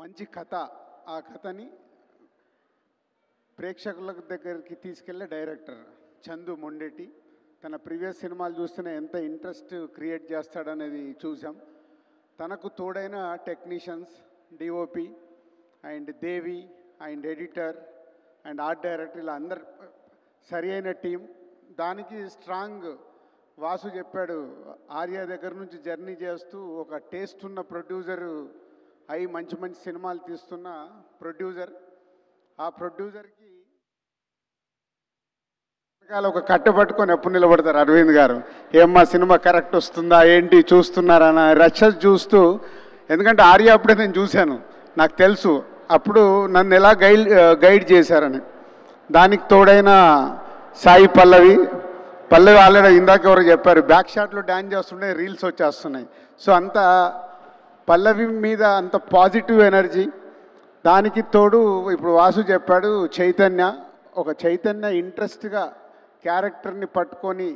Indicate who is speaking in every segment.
Speaker 1: మంచి కథ, ఆ కథని ప్రేక్షకుల దగ్గరికి తీసుకెళ్లే డైరెక్టర్ చందు మొండెటి. తన ప్రీవియస్ సినిమాలు చూస్తేనే ఎంత ఇంట్రెస్ట్ క్రియేట్ చేస్తాడనేది చూసాం. తనకు తోడైన technicians, DOP and Devi and editor and art director, ఇలా అందరు సరి అయిన టీం. దానికి స్ట్రాంగ్ వాసు చెప్పాడు, ఆర్య దగ్గర నుంచి జర్నీ చేస్తూ ఒక టేస్ట్ ఉన్న ప్రొడ్యూసర్ అయి మంచి మంచి సినిమాలు తీస్తున్న ప్రొడ్యూసర్. ఆ ప్రొడ్యూసర్కి ఒక కట్ట పట్టుకొని ఎప్పుడు నిలబడతారు అరవింద్ గారు, ఏమ్మా సినిమా కరెక్ట్ వస్తుందా ఏంటి చూస్తున్నారన్న రషెస్ చూస్తూ. ఎందుకంటే ఆర్య అప్పుడే నేను చూశాను, నాకు తెలుసు అప్పుడు నన్ను ఎలా గైడ్ చేశారని. దానికి తోడైన సాయి పల్లవి ఆల్రెడీ ఇందాక ఎవరు చెప్పారు, బ్యాక్ షాట్లో డ్యాన్స్ చేస్తుండే రీల్స్ వచ్చేస్తున్నాయి. సో అంత పల్లవి మీద అంత పాజిటివ్ ఎనర్జీ. దానికి తోడు ఇప్పుడు వాసు చెప్పాడు చైతన్య ఇంట్రెస్ట్గా క్యారెక్టర్ని పట్టుకొని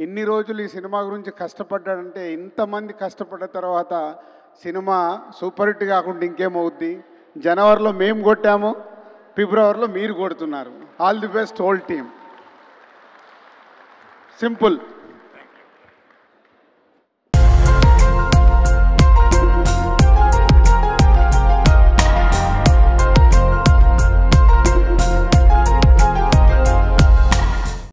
Speaker 1: ఎన్ని రోజులు ఈ సినిమా గురించి కష్టపడ్డాడంటే, ఇంతమంది కష్టపడ్డ తర్వాత సినిమా సూపర్ హిట్ కాకుండా ఇంకేమవుద్ది. జనవరిలో మేము కొట్టాము, ఫిబ్రవరిలో మీరు కొడుతున్నారు. All the best whole team. Simple.